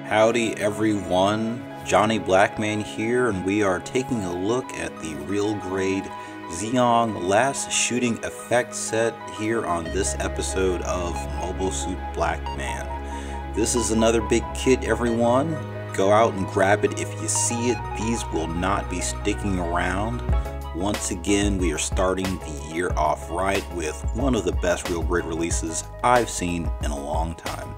Howdy everyone, Johnny Blackman here, and we are taking a look at the real grade Zeong last shooting effect set here on this episode of Mobile Suit Blackman. This is another big kit, everyone. Go out and grab it if you see it. These will not be sticking around. Once again, we are starting the year off right with one of the best real grade releases I've seen in a long time.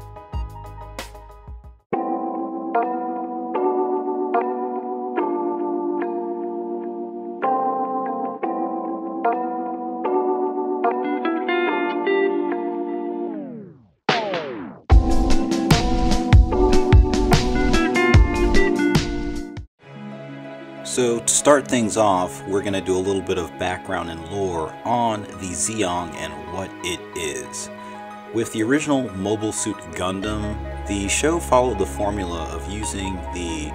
So to start things off, we're going to do a little bit of background and lore on the Zeong and what it is. With the original Mobile Suit Gundam, the show followed the formula of using the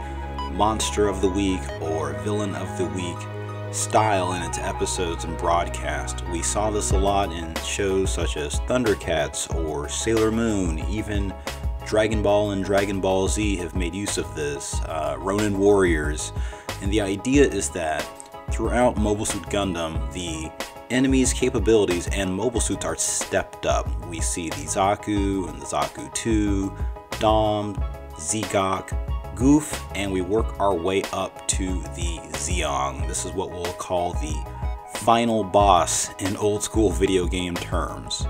Monster of the Week or Villain of the Week style in its episodes and broadcast. We saw this a lot in shows such as Thundercats or Sailor Moon. Even Dragon Ball and Dragon Ball Z have made use of this, Ronin Warriors. And the idea is that throughout Mobile Suit Gundam, the enemy's capabilities and mobile suits are stepped up. We see the Zaku and the Zaku 2, Dom, Zigok, Goof, and we work our way up to the Zeong. This is what we'll call the final boss in old school video game terms.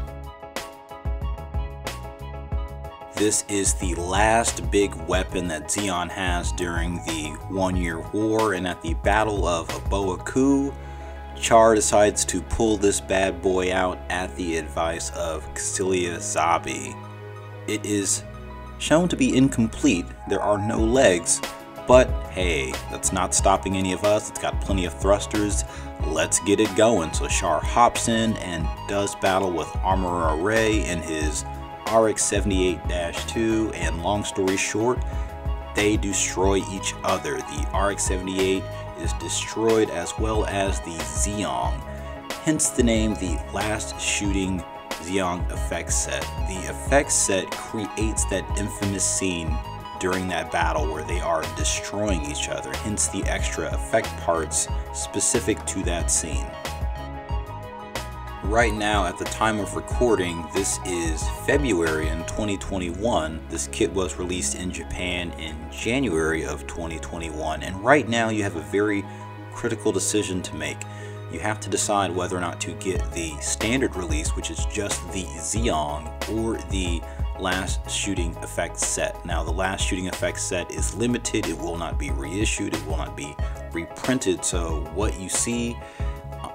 This is the last big weapon that Zeong has during the 1-year war, and at the Battle of Aboaku, Char decides to pull this bad boy out at the advice of Cassilia Zabi. It is shown to be incomplete, there are no legs, but hey, that's not stopping any of us. It's got plenty of thrusters, let's get it going. So Char hops in and does battle with Armorer Ray in his RX-78-2, and long story short, they destroy each other. The RX-78 is destroyed as well as the Zeong, hence the name the last shooting Zeong effects set. The effects set creates that infamous scene during that battle where they are destroying each other, hence the extra effect parts specific to that scene. Right now, at the time of recording, this is February in 2021. This kit was released in Japan in January of 2021, and right now you have a very critical decision to make. You have to decide whether or not to get the standard release, which is just the Zeong, or the last shooting effects set. Now, the last shooting effects set is limited. It will not be reissued. It will not be reprinted. So what you see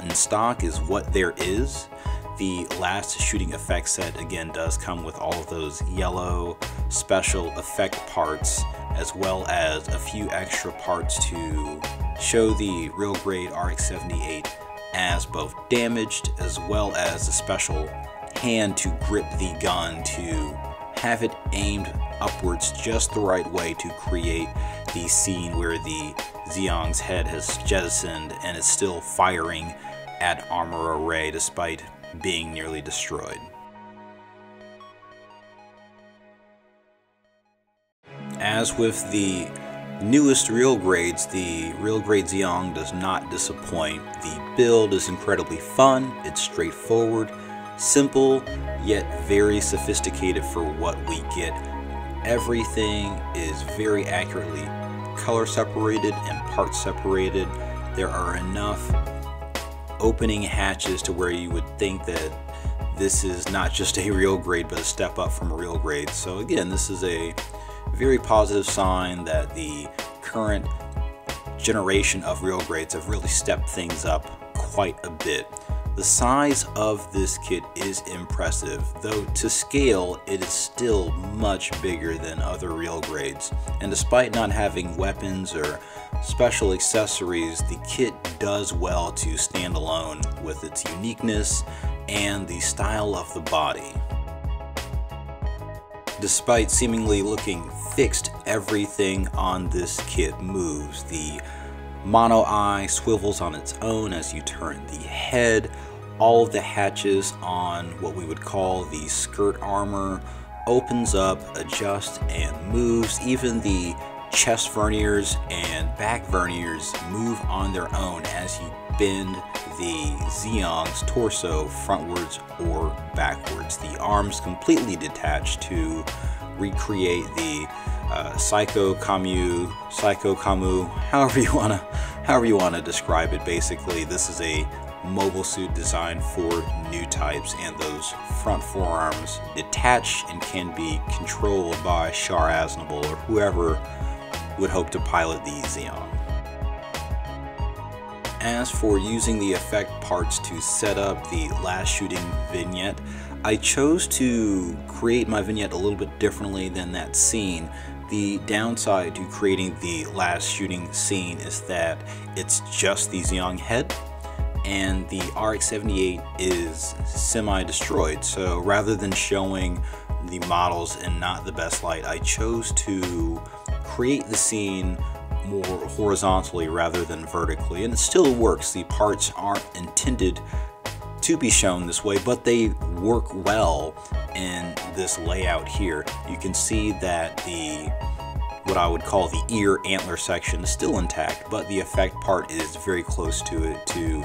in stock is what there is. The last shooting effect set again does come with all of those yellow special effect parts, as well as a few extra parts to show the real grade RX-78 as both damaged, as well as a special hand to grip the gun to have it aimed upwards just the right way to create the scene where the Zeong's head has jettisoned and is still firing at Armorer Ray despite being nearly destroyed. As with the newest real grades, the real grade Zeong does not disappoint. The build is incredibly fun, it's straightforward, simple, yet very sophisticated for what we get. Everything is very accurately color separated and part separated. There are enough opening hatches to where you would think that this is not just a real grade but a step up from a real grade. So again, this is a very positive sign that the current generation of real grades have really stepped things up quite a bit. The size of this kit is impressive, though to scale it is still much bigger than other real grades, and despite not having weapons or special accessories, the kit does well to stand alone with its uniqueness and the style of the body. Despite seemingly looking fixed, everything on this kit moves. The mono eye swivels on its own as you turn the head. All of the hatches on what we would call the skirt armor opens up, adjusts, and moves. Even the chest verniers and back verniers move on their own as you bend the Zeong's torso frontwards or backwards. The arms completely detached to recreate the Psycho Camu, however you wanna describe it. Basically, this is a mobile suit designed for new types, and those front forearms detach and can be controlled by Char Aznable or whoever would hope to pilot the Zeong. As for using the effect parts to set up the last shooting vignette, I chose to create my vignette a little bit differently than that scene. The downside to creating the last shooting scene is that it's just the Zeong head, and the RX-78 is semi-destroyed. So rather than showing the models in not the best light, I chose to create the scene more horizontally rather than vertically, and it still works. The parts aren't intended to be shown this way, but they work well in this layout here. You can see that what I would call the ear antler section is still intact, but the effect part is very close to it to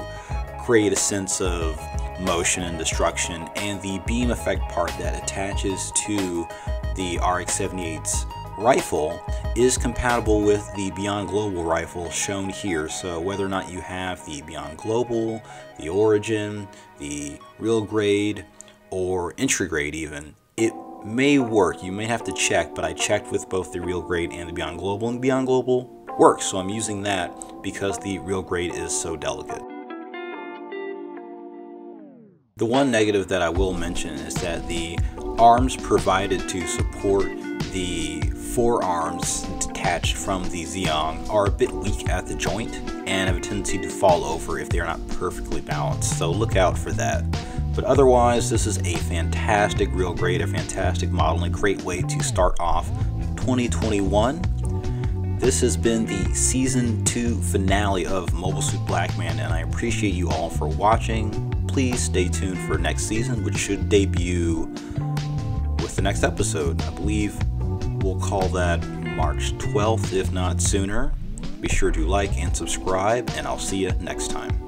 create a sense of motion and destruction. And the beam effect part that attaches to the RX-78's rifle is compatible with the Beyond Global rifle shown here. So whether or not you have the Beyond Global, the Origin, the Real Grade, or Entry Grade even, it may work. You may have to check, but I checked with both the Real Grade and the Beyond Global, and the Beyond Global works. So I'm using that because the Real Grade is so delicate. The one negative that I will mention is that the arms provided to support the forearms detached from the Zeong are a bit weak at the joint and have a tendency to fall over if they are not perfectly balanced, so look out for that. But otherwise, this is a fantastic Real Grade, a fantastic model, and a great way to start off 2021. This has been the Season 2 finale of Mobile Suit Blackman, and I appreciate you all for watching. Please stay tuned for next season, which should debut with the next episode. I believe we'll call that March 12th, if not sooner. Be sure to like and subscribe, and I'll see you next time.